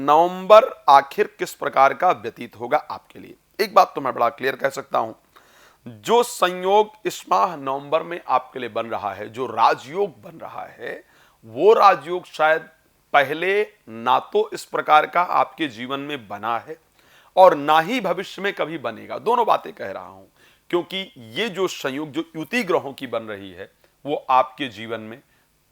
नवंबर आखिर किस प्रकार का व्यतीत होगा आपके लिए। एक बात तो मैं बड़ा क्लियर कह सकता हूं, जो संयोग इस माह नवंबर में आपके लिए बन रहा है, जो राजयोग बन रहा है, वो राजयोग शायद पहले ना तो इस प्रकार का आपके जीवन में बना है और ना ही भविष्य में कभी बनेगा। दोनों बातें कह रहा हूं क्योंकि ये जो संयोग जो युति ग्रहों की बन रही है वो आपके जीवन में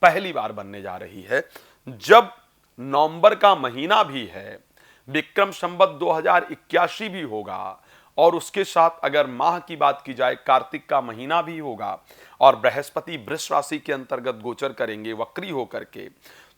पहली बार बनने जा रही है। जब नवंबर का महीना भी है, विक्रम संवत 2081 भी होगा और उसके साथ अगर माह की बात की जाए कार्तिक का महीना भी होगा और बृहस्पति वृष राशि के अंतर्गत गोचर करेंगे वक्री होकर के,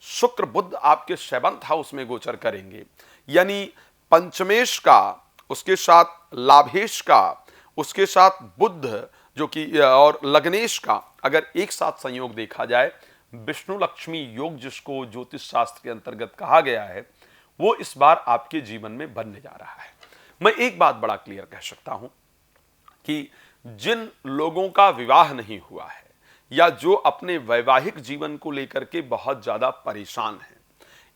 शुक्र बुध आपके 7th हाउस में गोचर करेंगे, यानी पंचमेश का, उसके साथ लाभेश का, उसके साथ बुध जो कि और लग्नेश का अगर एक साथ संयोग देखा जाए, विष्णु लक्ष्मी योग जिसको ज्योतिष शास्त्र के अंतर्गत कहा गया है, वो इस बार आपके जीवन में बनने जा रहा है। मैं एक बात बड़ा क्लियर कह सकता हूं कि जिन लोगों का विवाह नहीं हुआ है या जो अपने वैवाहिक जीवन को लेकर के बहुत ज्यादा परेशान हैं,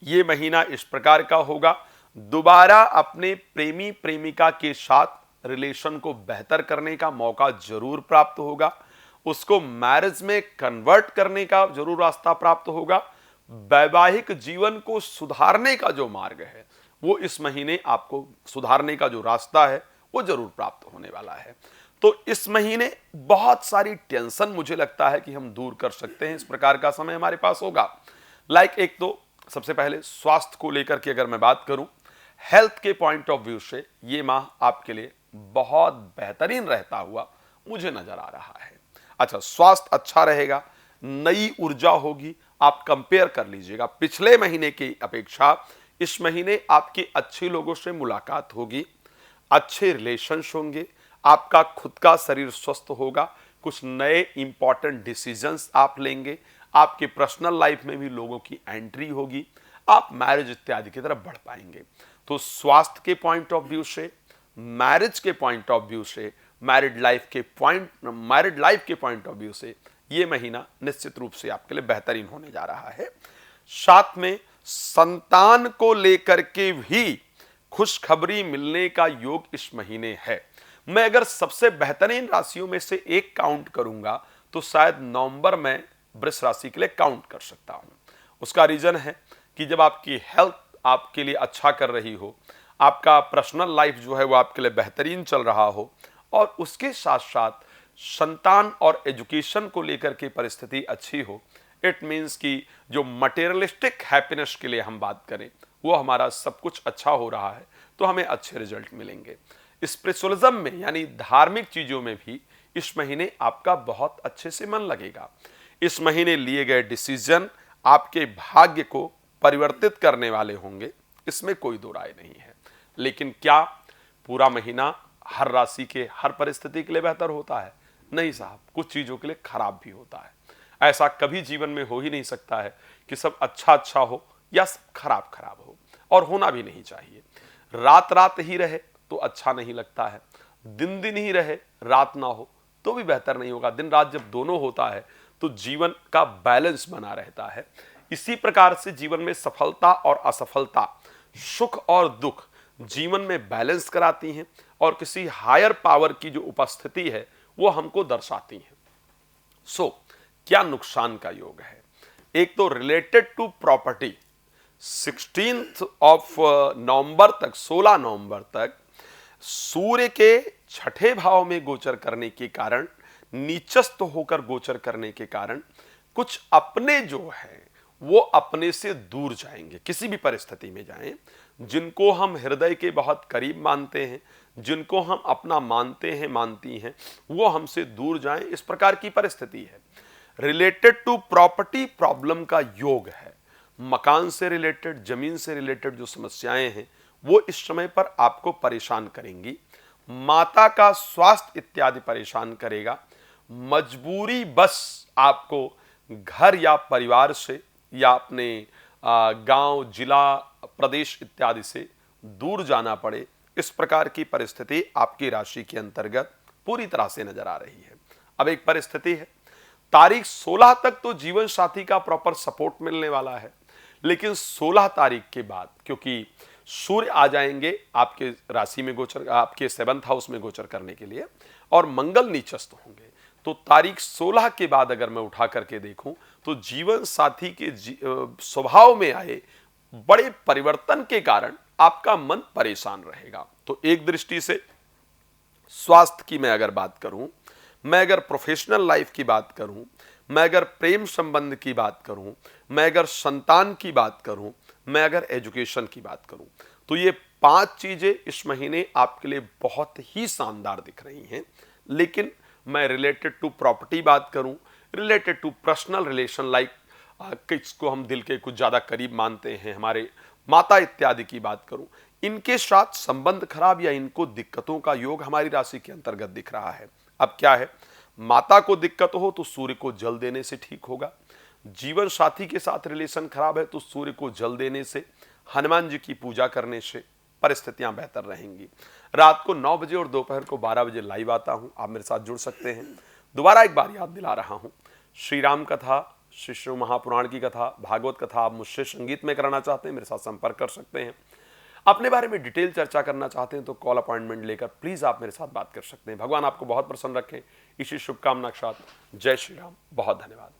ये महीना इस प्रकार का होगा, दोबारा अपने प्रेमी प्रेमिका के साथ रिलेशन को बेहतर करने का मौका जरूर प्राप्त होगा, उसको मैरिज में कन्वर्ट करने का जरूर रास्ता प्राप्त होगा, वैवाहिक जीवन को सुधारने का जो मार्ग है वो इस महीने आपको सुधारने का जो रास्ता है वो जरूर प्राप्त होने वाला है। तो इस महीने बहुत सारी टेंशन मुझे लगता है कि हम दूर कर सकते हैं, इस प्रकार का समय हमारे पास होगा। लाइक एक तो सबसे पहले स्वास्थ्य को लेकर के अगर मैं बात करूं, हेल्थ के पॉइंट ऑफ व्यू से ये माह आपके लिए बहुत बेहतरीन रहता हुआ मुझे नजर आ रहा है। अच्छा, स्वास्थ्य अच्छा रहेगा, नई ऊर्जा होगी। आप कंपेयर कर लीजिएगा, पिछले महीने की अपेक्षा इस महीने आपकी अच्छे लोगों से मुलाकात होगी, अच्छे रिलेशंस होंगे, आपका खुद का शरीर स्वस्थ होगा, कुछ नए इंपॉर्टेंट डिसीजंस आप लेंगे, आपके पर्सनल लाइफ में भी लोगों की एंट्री होगी, आप मैरिज इत्यादि की तरफ बढ़ पाएंगे। तो स्वास्थ्य के पॉइंट ऑफ व्यू से, मैरिज के पॉइंट ऑफ व्यू से, मैरिड लाइफ के पॉइंट ऑफ व्यू से ये महीना निश्चित रूप से आपके लिए बेहतरीन होने जा रहा है। साथ में संतान को लेकर के भी खुशखबरी मिलने का योग इस महीने है। मैं अगर सबसे बेहतरीन राशियों में से एक काउंट करूंगा तो शायद नवंबर में वृष राशि के लिए काउंट कर सकता हूं। उसका रीजन है कि जब आपकी हेल्थ आपके लिए अच्छा कर रही हो, आपका पर्सनल लाइफ जो है वो आपके लिए बेहतरीन चल रहा हो और उसके साथ साथ संतान और एजुकेशन को लेकर के परिस्थिति अच्छी हो, इट मीन्स कि जो मटेरियलिस्टिक हैप्पीनेस के लिए हम बात करें वो हमारा सब कुछ अच्छा हो रहा है तो हमें अच्छे रिजल्ट मिलेंगे। स्पिरिचुअलिज्म में यानी धार्मिक चीजों में भी इस महीने आपका बहुत अच्छे से मन लगेगा। इस महीने लिए गए डिसीजन आपके भाग्य को परिवर्तित करने वाले होंगे, इसमें कोई दो राय नहीं है। लेकिन क्या पूरा महीना हर राशि के हर परिस्थिति के लिए बेहतर होता है? नहीं साहब, कुछ चीजों के लिए खराब भी होता है। ऐसा कभी जीवन में हो ही नहीं सकता है कि सब अच्छा अच्छा हो या सब खराब खराब हो, और होना भी नहीं चाहिए। रात रात ही रहे तो अच्छा नहीं लगता है, दिन दिन ही रहे रात ना हो तो भी बेहतर नहीं होगा। दिन रात जब दोनों होता है तो जीवन का बैलेंस बना रहता है। इसी प्रकार से जीवन में सफलता और असफलता, सुख और दुख जीवन में बैलेंस कराती हैं और किसी हायर पावर की जो उपस्थिति है वो हमको दर्शाती हैं। सो क्या नुकसान का योग है? एक तो रिलेटेड टू प्रॉपर्टी, 16 नवंबर तक, 16 नवंबर तक सूर्य के छठे भाव में गोचर करने के कारण, नीचस्थ होकर गोचर करने के कारण कुछ अपने जो है वो अपने से दूर जाएंगे, किसी भी परिस्थिति में जाएं। जिनको हम हृदय के बहुत करीब मानते हैं, जिनको हम अपना मानते हैं, मानती हैं, वो हमसे दूर जाएं, इस प्रकार की परिस्थिति है। रिलेटेड टू प्रॉपर्टी प्रॉब्लम का योग है। मकान से रिलेटेड, जमीन से रिलेटेड जो समस्याएं हैं वो इस समय पर आपको परेशान करेंगी। माता का स्वास्थ्य इत्यादि परेशान करेगा। मजबूरी बस आपको घर या परिवार से या अपने गांव, जिला, प्रदेश इत्यादि से दूर जाना पड़े, इस प्रकार की परिस्थिति आपकी राशि के अंतर्गत पूरी तरह से नजर आ रही है। अब एक परिस्थिति है, तारीख 16 तक तो जीवन साथी का प्रॉपर सपोर्ट मिलने वाला है, लेकिन 16 तारीख के बाद क्योंकि सूर्य आ जाएंगे आपके राशि में गोचर, आपके 7th हाउस में गोचर करने के लिए, और मंगल नीचस्थ होंगे, तो तारीख 16 के बाद अगर मैं उठा करके देखूं तो जीवन साथी के स्वभाव में आए बड़े परिवर्तन के कारण आपका मन परेशान रहेगा। तो एक दृष्टि से स्वास्थ्य की मैं अगर बात करूं, मैं अगर प्रोफेशनल लाइफ की बात करूं, मैं अगर प्रेम संबंध की बात करूं, मैं अगर संतान की बात करूं, मैं अगर एजुकेशन की बात करूं, तो ये 5 चीजें इस महीने आपके लिए बहुत ही शानदार दिख रही हैं। लेकिन मैं रिलेटेड टू प्रॉपर्टी बात करूं, related to personal relation like किसको हम दिल के कुछ ज्यादा करीब मानते हैं, हमारे माता इत्यादि की बात करूं, इनके साथ संबंध खराब या इनको दिक्कतों का योग हमारी राशि के अंतर्गत दिख रहा है। अब क्या है, माता को दिक्कत हो तो सूर्य को जल देने से ठीक होगा। जीवन साथी के साथ रिलेशन खराब है तो सूर्य को जल देने से, हनुमान जी की पूजा करने से परिस्थितियां बेहतर रहेंगी। रात को 9 बजे और दोपहर को 12 बजे लाइव आता हूं, आप मेरे साथ जुड़ सकते हैं। दोबारा एक बार याद दिला रहा हूं, श्री राम कथा, श्री शिव महापुराण की कथा, भागवत कथा आप मुझसे संगीत में कराना चाहते हैं, मेरे साथ संपर्क कर सकते हैं। अपने बारे में डिटेल चर्चा करना चाहते हैं तो कॉल अपॉइंटमेंट लेकर प्लीज आप मेरे साथ बात कर सकते हैं। भगवान आपको बहुत प्रसन्न रखें, इसी शुभकामना के साथ जय श्री राम। बहुत धन्यवाद।